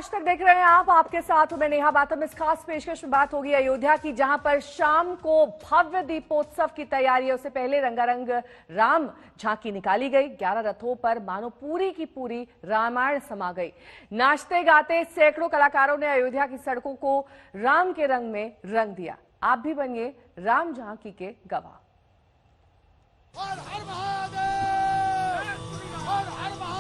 आज तक देख रहे हैं आप, आपके साथ मैं नेहा बातम। इस खास पेशकश में बात होगी अयोध्या की, जहां पर शाम को भव्य दीपोत्सव की तैयारियों से पहले रंगारंग राम झांकी निकाली गई। 11 रथों पर मानो पूरी की पूरी रामायण समा गई। नाचते गाते सैकड़ों कलाकारों ने अयोध्या की सड़कों को राम के रंग में रंग दिया। आप भी बनिए राम झांकी के गवाह। हर हर महादेव, हर हर महादेव।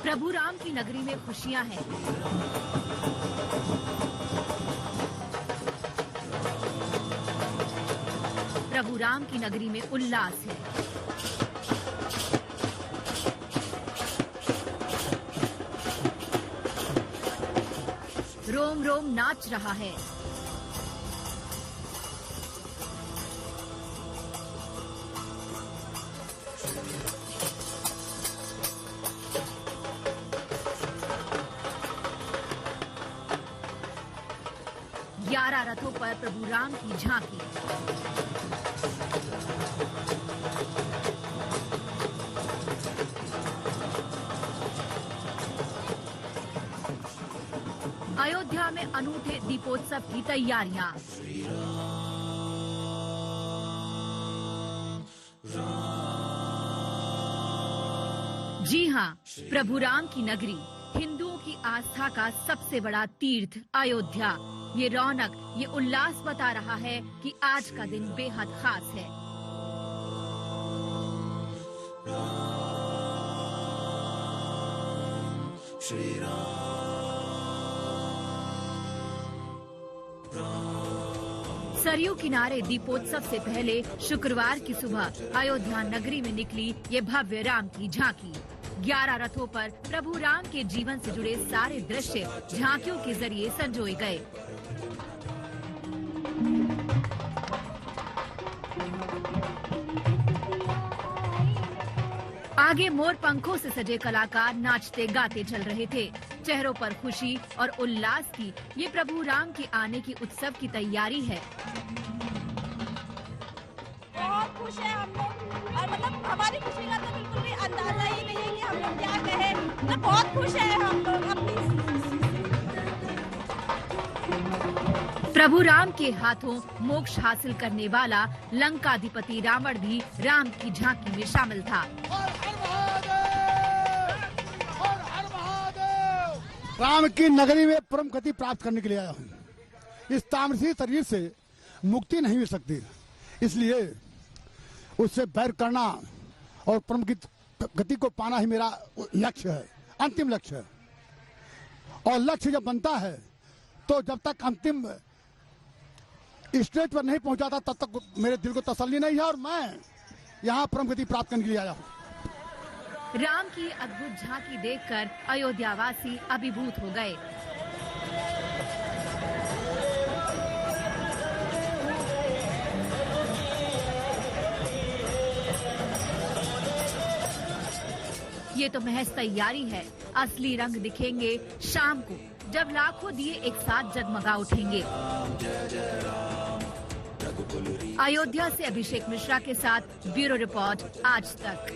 प्रभु राम की नगरी में खुशियां हैं। प्रभु राम की नगरी में उल्लास है। रोम रोम नाच रहा है। ग्यारह रथों पर प्रभु राम की झांकी। अयोध्या में अनूठे दीपोत्सव की तैयारियां। जी हां, प्रभु राम की नगरी, हिंदुओं की आस्था का सबसे बड़ा तीर्थ अयोध्या। ये रौनक, ये उल्लास बता रहा है कि आज का दिन बेहद खास है। श्री राम। सरयू किनारे दीपोत्सव से पहले शुक्रवार की सुबह अयोध्या नगरी में निकली ये भव्य राम की झांकी। 11 रथों पर प्रभु राम के जीवन से जुड़े सारे दृश्य झांकियों के जरिए संजोए गए। आगे मोर पंखों से सजे कलाकार नाचते गाते चल रहे थे। चेहरों पर खुशी और उल्लास की ये प्रभु राम के आने की उत्सव की तैयारी है। बहुत खुश है हम लोग, और मतलब हमारी खुशी का तो बिल्कुल भी अंदाजा ही नहीं है कि हम लोग क्या कहें। मतलब बहुत खुश है हम लोग अपनी। प्रभु राम के हाथों मोक्ष हासिल करने वाला लंकाधिपति रावण भी राम की झांकी में शामिल था। राम की नगरी में परम गति प्राप्त करने के लिए आया हूँ। इस तामसी शरीर से मुक्ति नहीं मिल सकती, इसलिए उससे बैर करना और परम गति को पाना ही मेरा लक्ष्य है, अंतिम लक्ष्य है। और लक्ष्य जब बनता है तो जब तक अंतिम स्टेज पर नहीं पहुंचाता तब तक मेरे दिल को तसल्ली नहीं है, और मैं यहाँ परम गति प्राप्त करने के लिए आया हूँ। राम की अद्भुत झांकी देखकर अयोध्यावासी अभिभूत हो गए। ये तो महज तैयारी है, असली रंग दिखेंगे शाम को, जब लाखों दिए एक साथ जगमगा उठेंगे। अयोध्या से अभिषेक मिश्रा के साथ ब्यूरो रिपोर्ट, आज तक।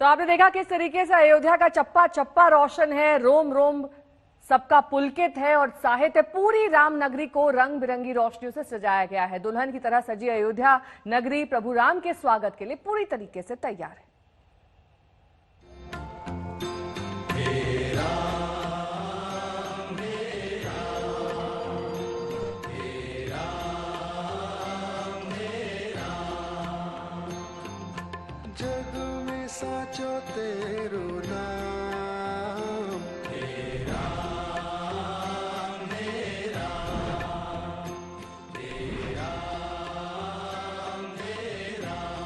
तो आपने देखा किस तरीके से अयोध्या का चप्पा चप्पा रोशन है, रोम रोम सबका पुलकित है, और साहित्य पूरी राम नगरी को रंग बिरंगी रोशनियों से सजाया गया है। दुल्हन की तरह सजी अयोध्या नगरी प्रभु राम के स्वागत के लिए पूरी तरीके से तैयार है। जग में साचो तेरो नाम, हे राम, हे राम, हे राम, हे राम।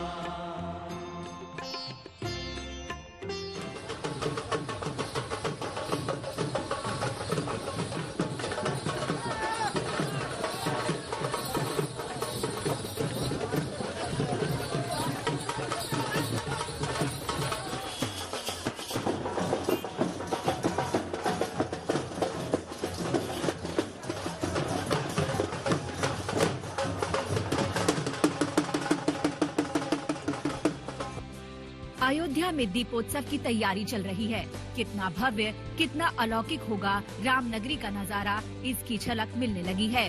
अयोध्या में दीपोत्सव की तैयारी चल रही है। कितना भव्य, कितना अलौकिक होगा राम नगरी का नजारा, इसकी झलक मिलने लगी है।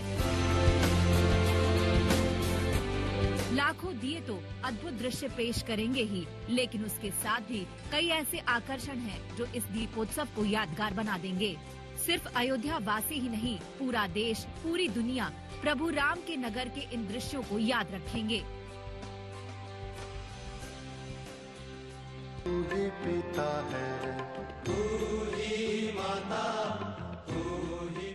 लाखों दिए तो अद्भुत दृश्य पेश करेंगे ही, लेकिन उसके साथ भी कई ऐसे आकर्षण हैं जो इस दीपोत्सव को यादगार बना देंगे। सिर्फ अयोध्या वासी ही नहीं, पूरा देश, पूरी दुनिया प्रभु राम के नगर के इन दृश्यों को याद रखेंगे। तू ही पिता है, तू ही माता,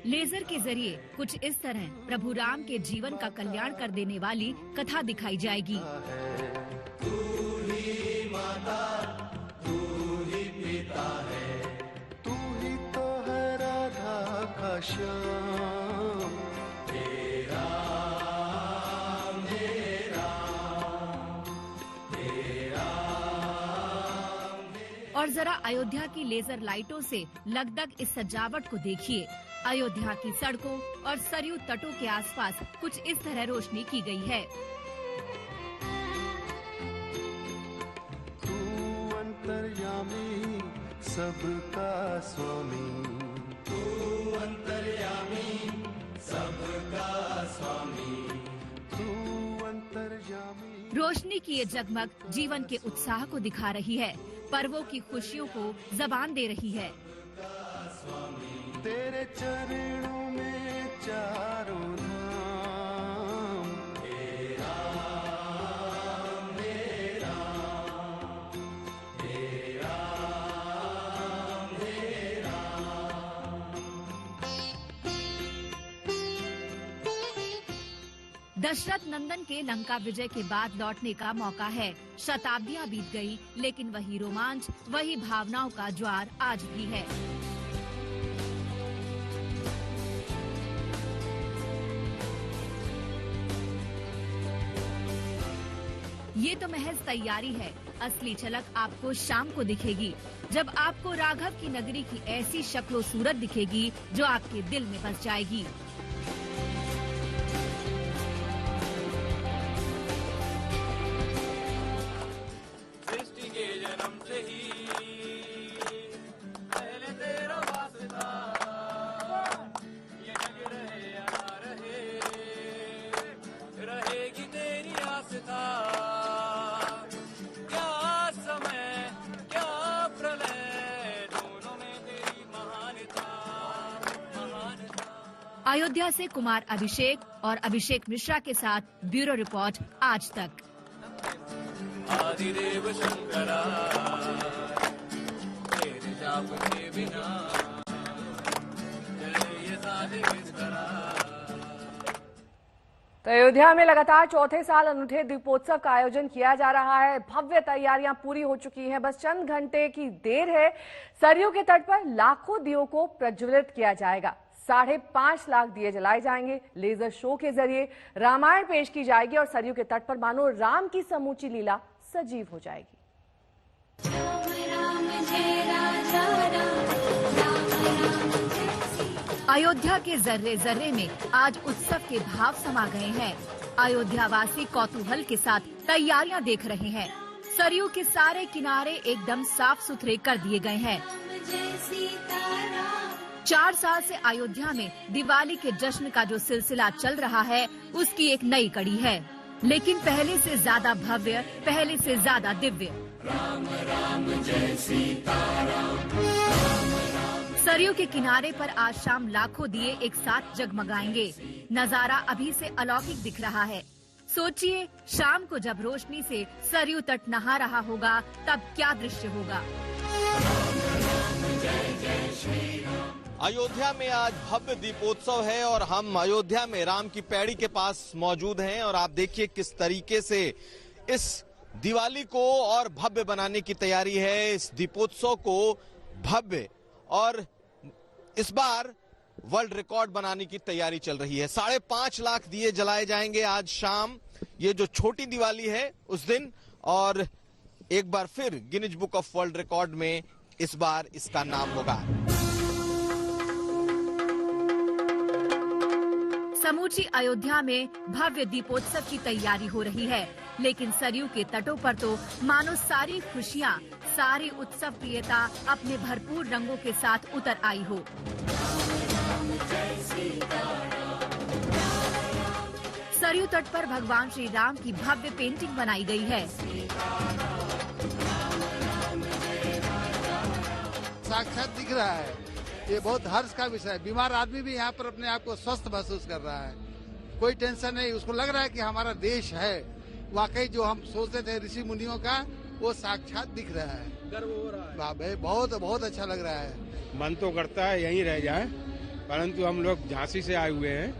लेजर के जरिए कुछ इस तरह प्रभु राम के जीवन का कल्याण कर देने वाली कथा दिखाई जाएगी। तू ही माता, तू ही पिता है, तू ही तो है राधा का श्याम, तेरा मेरा, तेरा। और जरा अयोध्या की लेजर लाइटों से लगदग इस सजावट को देखिए। अयोध्या की सड़कों और सरयू तटों के आसपास कुछ इस तरह रोशनी की गई है। तू अंतर्यामी सबका स्वामी, तू अंतर्यामी सबका स्वामी, तू अंतर्यामी। रोशनी की ये जगमग जीवन के उत्साह को दिखा रही है, पर्वों की खुशियों को जबान दे रही है। तेरे चरणों में चारों धाम, तेरा मेरा, तेरा मेरा। दशरथ नंदन के लंका विजय के बाद लौटने का मौका है। शताब्दियां बीत गई, लेकिन वही रोमांच, वही भावनाओं का ज्वार आज भी है। ये तो महज तैयारी है, असली झलक आपको शाम को दिखेगी, जब आपको राघव की नगरी की ऐसी शक्लो सूरत दिखेगी जो आपके दिल में बस जाएगी। सृष्टि के जन्म से ही पहले तेरा वास्ता, ये जग रहे या ना रहे, रहेगी तेरी आस्था। अयोध्या से कुमार अभिषेक और अभिषेक मिश्रा के साथ ब्यूरो रिपोर्ट आज तक। आदिदेव शंकरा, तेरे जाप के बिना चले ये सारे बिस्तरा। तो अयोध्या में लगातार चौथे साल अनूठे दीपोत्सव का आयोजन किया जा रहा है। भव्य तैयारियां पूरी हो चुकी हैं, बस चंद घंटे की देर है। सरयू के तट पर लाखों दियों को प्रज्वलित किया जाएगा। 5.5 लाख दिए जलाए जाएंगे। लेजर शो के जरिए रामायण पेश की जाएगी और सरयू के तट पर मानो राम की समूची लीला सजीव हो जाएगी। अयोध्या के जर्रे जर्रे में आज उत्सव के भाव समा गए हैं। अयोध्या वासी कौतूहल के साथ तैयारियां देख रहे हैं। सरयू के सारे किनारे एकदम साफ सुथरे कर दिए गए हैं। 4 साल से अयोध्या में दिवाली के जश्न का जो सिलसिला चल रहा है, उसकी एक नई कड़ी है, लेकिन पहले से ज्यादा भव्य, पहले से ज्यादा दिव्य। राम राम जय सीताराम। सरयू के किनारे पर आज शाम लाखों दिए एक साथ जगमगाएंगे। नजारा अभी से अलौकिक दिख रहा है। सोचिए, शाम को जब रोशनी से सरयू तट नहा रहा होगा, तब क्या दृश्य होगा। अयोध्या में आज भव्य दीपोत्सव है और हम अयोध्या में राम की पैड़ी के पास मौजूद हैं और आप देखिए किस तरीके से इस दिवाली को और भव्य बनाने की तैयारी है। इस दीपोत्सव को भव्य और इस बार वर्ल्ड रिकॉर्ड बनाने की तैयारी चल रही है। 5.5 लाख दिए जलाए जाएंगे आज शाम, ये जो छोटी दिवाली है उस दिन, और एक बार फिर Guinness book of world record में इस बार इसका नाम होगा। समूची अयोध्या में भव्य दीपोत्सव की तैयारी हो रही है। लेकिन सरयू के तटों पर तो मानो सारी खुशियाँ, सारी उत्सव प्रियता अपने भरपूर रंगों के साथ उतर आई हो। सरयू तट पर भगवान श्री राम की भव्य पेंटिंग बनाई गई है। साक्षात दिख रहा है, ये बहुत हर्ष का विषय है। बीमार आदमी भी यहाँ पर अपने आप को स्वस्थ महसूस कर रहा है, कोई टेंशन नहीं, उसको लग रहा है कि हमारा देश है। वाकई जो हम सोचते थे ऋषि मुनियों का, वो साक्षात दिख रहा है, गर्व हो रहा है। भाई बहुत बहुत अच्छा लग रहा है। मन तो करता है यहीं रह जाए, परंतु हम लोग झांसी से आए हुए हैं,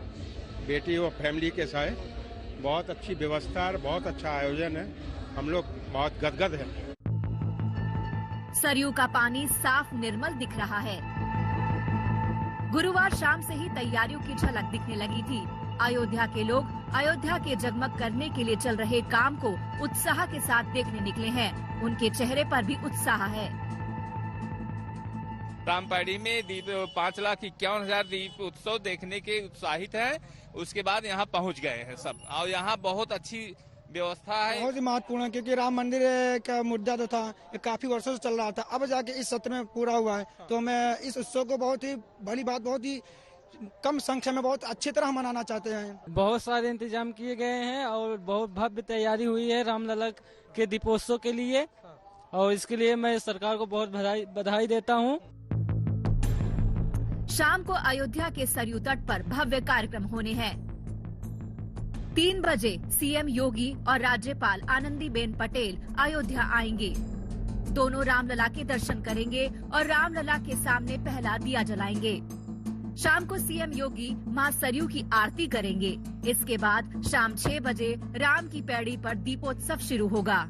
बेटी और फैमिली के साथ। बहुत अच्छी व्यवस्था और बहुत अच्छा आयोजन है, हम लोग बहुत गदगद हैं। सरयू का पानी साफ निर्मल दिख रहा है। गुरुवार शाम से ही तैयारियों की झलक दिखने लगी थी। अयोध्या के लोग अयोध्या के जगमग करने के लिए चल रहे काम को उत्साह के साथ देखने निकले हैं। उनके चेहरे पर भी उत्साह है। रामपेड़ी में दीप 5,51,000 दीप उत्सव देखने के उत्साहित है। उसके बाद यहाँ पहुँच गए हैं सब, और यहाँ बहुत अच्छी व्यवस्था है। बहुत ही महत्वपूर्ण है, क्योंकि राम मंदिर का मुद्दा तो था, काफी वर्षों से चल रहा था, अब जाके इस सत्र में पूरा हुआ है। तो मैं इस उत्सव को बहुत ही भली बात, बहुत ही कम संख्या में बहुत अच्छी तरह मनाना चाहते हैं। बहुत सारे इंतजाम किए गए हैं और बहुत भव्य तैयारी हुई है रामलला के दीपोत्सव के लिए, और इसके लिए मैं सरकार को बहुत बधाई देता हूँ। शाम को अयोध्या के सरयू तट पर भव्य कार्यक्रम होने हैं। 3 बजे सीएम योगी और राज्यपाल आनंदीबेन पटेल अयोध्या आएंगे। दोनों रामलला के दर्शन करेंगे और रामलला के सामने पहला दिया जलाएंगे। शाम को सीएम योगी मां सरयू की आरती करेंगे। इसके बाद शाम 6 बजे राम की पैड़ी पर दीपोत्सव शुरू होगा।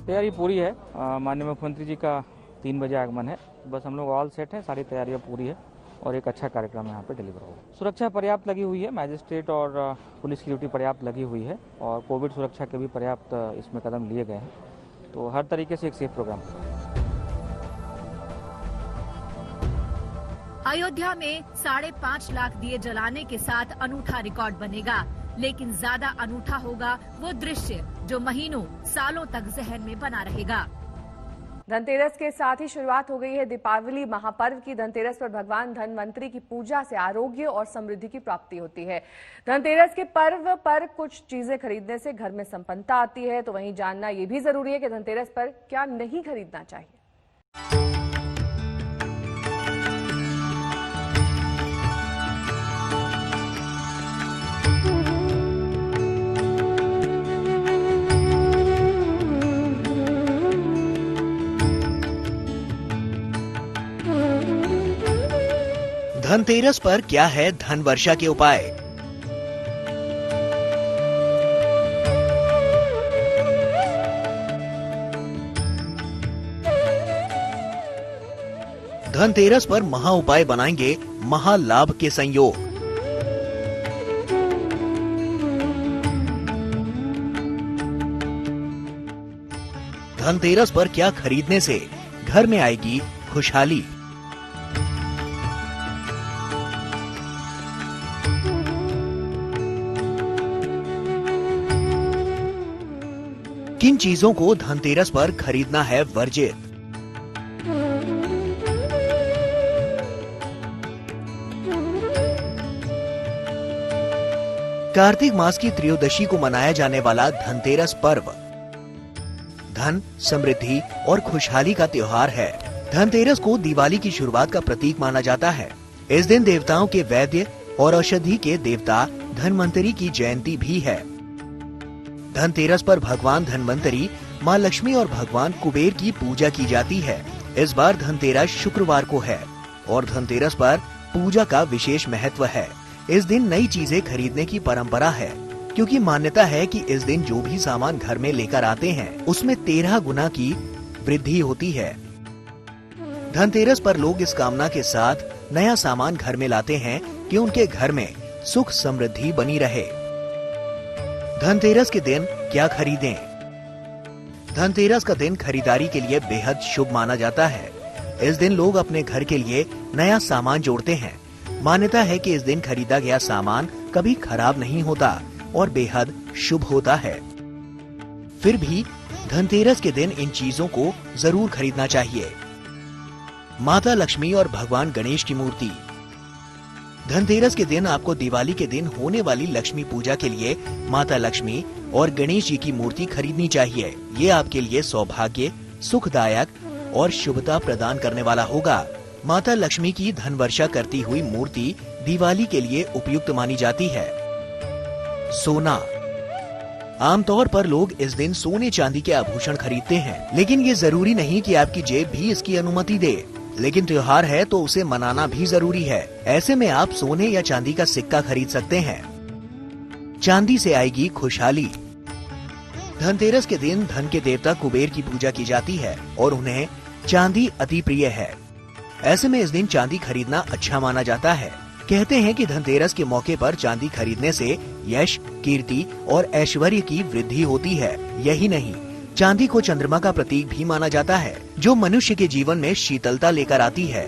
तैयारी पूरी है, माननीय मुख्यमंत्री जी का 3 बजे आगमन है। बस हम लोग ऑल सेट है, सारी तैयारियां पूरी है और एक अच्छा कार्यक्रम यहाँ पे डिलीवर होगा। सुरक्षा पर्याप्त लगी हुई है, मैजिस्ट्रेट और पुलिस की ड्यूटी पर्याप्त लगी हुई है, और कोविड सुरक्षा के भी पर्याप्त इसमें कदम लिए गए हैं। तो हर तरीके से एक सेफ प्रोग्राम होगा। अयोध्या में 5.5 लाख दिए जलाने के साथ अनूठा रिकॉर्ड बनेगा, लेकिन ज्यादा अनूठा होगा वो दृश्य जो महीनों सालों तक जहन में बना रहेगा। धनतेरस के साथ ही शुरुआत हो गई है दीपावली महापर्व की। धनतेरस पर भगवान धनवंतरी की पूजा से आरोग्य और समृद्धि की प्राप्ति होती है। धनतेरस के पर्व पर कुछ चीजें खरीदने से घर में संपन्नता आती है, तो वहीं जानना यह भी जरूरी है कि धनतेरस पर क्या नहीं खरीदना चाहिए। धनतेरस पर क्या है धन वर्षा के उपाय? धनतेरस पर महा उपाय बनाएंगे महालाभ के संयोग। धनतेरस पर क्या खरीदने से घर में आएगी खुशहाली? किन चीजों को धनतेरस पर खरीदना है वर्जित? कार्तिक मास की त्रयोदशी को मनाया जाने वाला धनतेरस पर्व धन, समृद्धि और खुशहाली का त्योहार है। धनतेरस को दिवाली की शुरुआत का प्रतीक माना जाता है। इस दिन देवताओं के वैद्य और औषधि के देवता धनवंतरी की जयंती भी है। धनतेरस पर भगवान धनवंतरी, माँ लक्ष्मी और भगवान कुबेर की पूजा की जाती है। इस बार धनतेरस शुक्रवार को है और धनतेरस पर पूजा का विशेष महत्व है। इस दिन नई चीजें खरीदने की परंपरा है, क्योंकि मान्यता है कि इस दिन जो भी सामान घर में लेकर आते हैं उसमें 13 गुना की वृद्धि होती है। धनतेरस पर लोग इस कामना के साथ नया सामान घर में लाते हैं कि उनके घर में सुख समृद्धि बनी रहे। धनतेरस के दिन क्या खरीदें? धनतेरस का दिन खरीदारी के लिए बेहद शुभ माना जाता है। इस दिन लोग अपने घर के लिए नया सामान जोड़ते हैं। मान्यता है कि इस दिन खरीदा गया सामान कभी खराब नहीं होता। और बेहद शुभ होता है। फिर भी धनतेरस के दिन इन चीजों को जरूर खरीदना चाहिए। माता लक्ष्मी और भगवान गणेश की मूर्ति। धनतेरस के दिन आपको दिवाली के दिन होने वाली लक्ष्मी पूजा के लिए माता लक्ष्मी और गणेश जी की मूर्ति खरीदनी चाहिए। ये आपके लिए सौभाग्य, सुखदायक और शुभता प्रदान करने वाला होगा। माता लक्ष्मी की धन वर्षा करती हुई मूर्ति दिवाली के लिए उपयुक्त मानी जाती है। सोना। आमतौर पर लोग इस दिन सोने चांदी के आभूषण खरीदते हैं, लेकिन ये जरूरी नहीं कि आपकी जेब भी इसकी अनुमति दे। लेकिन त्योहार है तो उसे मनाना भी जरूरी है। ऐसे में आप सोने या चांदी का सिक्का खरीद सकते हैं। चांदी से आएगी खुशहाली। धनतेरस के दिन धन के देवता कुबेर की पूजा की जाती है और उन्हें चांदी अति प्रिय है। ऐसे में इस दिन चांदी खरीदना अच्छा माना जाता है। कहते हैं कि धनतेरस के मौके पर चांदी खरीदने से यश, कीर्ति और ऐश्वर्य की वृद्धि होती है। यही नहीं, चांदी को चंद्रमा का प्रतीक भी माना जाता है, जो मनुष्य के जीवन में शीतलता लेकर आती है।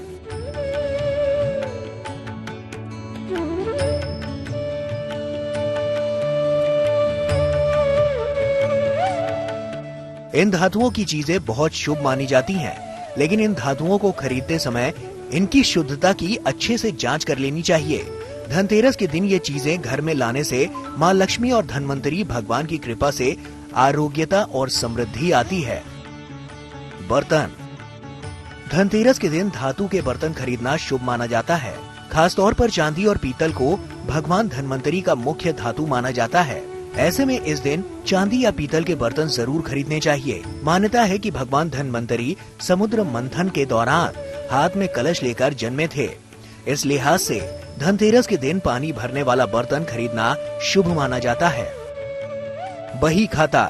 इन धातुओं की चीजें बहुत शुभ मानी जाती हैं, लेकिन इन धातुओं को खरीदते समय इनकी शुद्धता की अच्छे से जांच कर लेनी चाहिए। धनतेरस के दिन ये चीजें घर में लाने से माँ लक्ष्मी और धनवंतरी भगवान की कृपा से आरोग्यता और समृद्धि आती है। बर्तन। धनतेरस के दिन धातु के बर्तन खरीदना शुभ माना जाता है। खासतौर पर चांदी और पीतल को भगवान धनवंतरी का मुख्य धातु माना जाता है। ऐसे में इस दिन चांदी या पीतल के बर्तन जरूर खरीदने चाहिए। मान्यता है कि भगवान धनवंतरी समुद्र मंथन के दौरान हाथ में कलश लेकर जन्मे थे। इस लिहाज से धनतेरस के दिन पानी भरने वाला बर्तन खरीदना शुभ माना जाता है। बही खाता।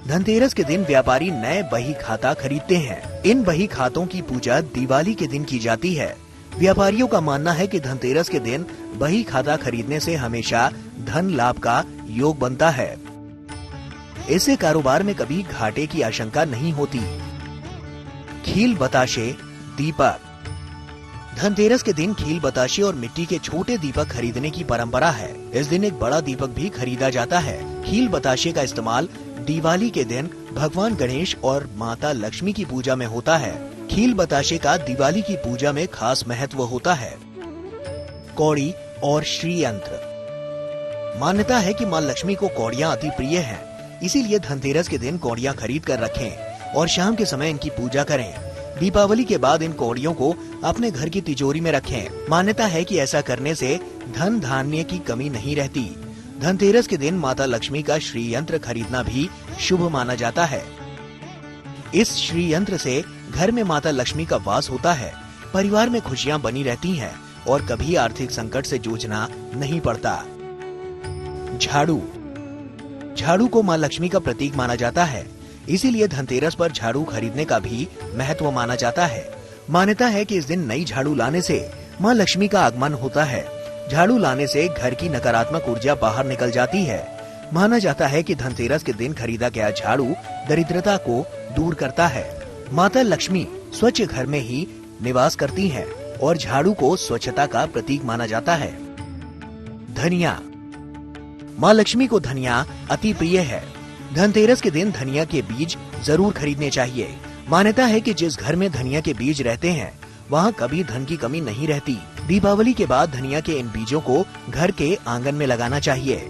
धनतेरस के दिन व्यापारी नए बही खाता खरीदते हैं। इन बही खातों की पूजा दिवाली के दिन की जाती है। व्यापारियों का मानना है कि धनतेरस के दिन बही खाता खरीदने से हमेशा धन लाभ का योग बनता है। इससे कारोबार में कभी घाटे की आशंका नहीं होती। खील बताशे, दीपक। धनतेरस के दिन खील बताशे और मिट्टी के छोटे दीपक खरीदने की परंपरा है। इस दिन एक बड़ा दीपक भी खरीदा जाता है। खील बताशे का इस्तेमाल दिवाली के दिन भगवान गणेश और माता लक्ष्मी की पूजा में होता है। खील बताशे का दिवाली की पूजा में खास महत्व होता है। कौड़ी और श्री यंत्र। मान्यता है कि माँ लक्ष्मी को कौड़ियाँ अति प्रिय हैं, इसीलिए धनतेरस के दिन कौड़ियाँ खरीद कर रखें और शाम के समय इनकी पूजा करें। दीपावली के बाद इन कौड़ियों को अपने घर की तिजोरी में रखें। मान्यता है कि ऐसा करने से धन धान्य की कमी नहीं रहती। धनतेरस के दिन माता लक्ष्मी का श्री यंत्र खरीदना भी शुभ माना जाता है। इस श्री यंत्र से घर में माता लक्ष्मी का वास होता है, परिवार में खुशियां बनी रहती हैं और कभी आर्थिक संकट से जूझना नहीं पड़ता। झाड़ू। झाड़ू को माँ लक्ष्मी का प्रतीक माना जाता है, इसीलिए धनतेरस पर झाड़ू खरीदने का भी महत्व माना जाता है। मान्यता है कि इस दिन नई झाड़ू लाने से माँ लक्ष्मी का आगमन होता है। झाड़ू लाने से घर की नकारात्मक ऊर्जा बाहर निकल जाती है। माना जाता है कि धनतेरस के दिन खरीदा गया झाड़ू दरिद्रता को दूर करता है। माता लक्ष्मी स्वच्छ घर में ही निवास करती हैं और झाड़ू को स्वच्छता का प्रतीक माना जाता है। धनिया। माँ लक्ष्मी को धनिया अति प्रिय है। धनतेरस के दिन धनिया के बीज जरूर खरीदने चाहिए। मान्यता है कि जिस घर में धनिया के बीज रहते हैं वहाँ कभी धन की कमी नहीं रहती। दीपावली के बाद धनिया के इन बीजों को घर के आंगन में लगाना चाहिए।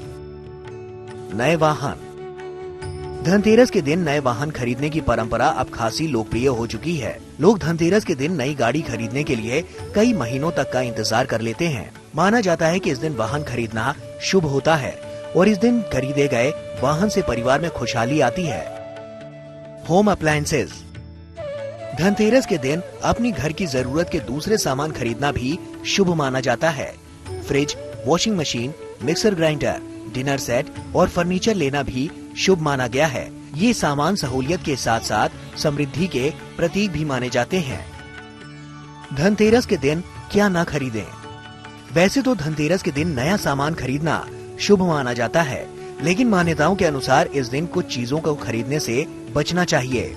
नए वाहन। धनतेरस के दिन नए वाहन खरीदने की परंपरा अब खासी लोकप्रिय हो चुकी है। लोग धनतेरस के दिन नई गाड़ी खरीदने के लिए कई महीनों तक का इंतजार कर लेते हैं। माना जाता है कि इस दिन वाहन खरीदना शुभ होता है और इस दिन खरीदे गए वाहन से परिवार में खुशहाली आती है। Home appliances. धनतेरस के दिन अपनी घर की जरूरत के दूसरे सामान खरीदना भी शुभ माना जाता है। Fridge, washing machine, mixer grinder, dinner set और फर्नीचर लेना भी शुभ माना गया है। ये सामान सहूलियत के साथ साथ समृद्धि के प्रतीक भी माने जाते हैं। धनतेरस के दिन क्या ना खरीदें? वैसे तो धनतेरस के दिन नया सामान खरीदना शुभ माना जाता है, लेकिन मान्यताओं के अनुसार इस दिन कुछ चीजों को खरीदने से बचना चाहिए।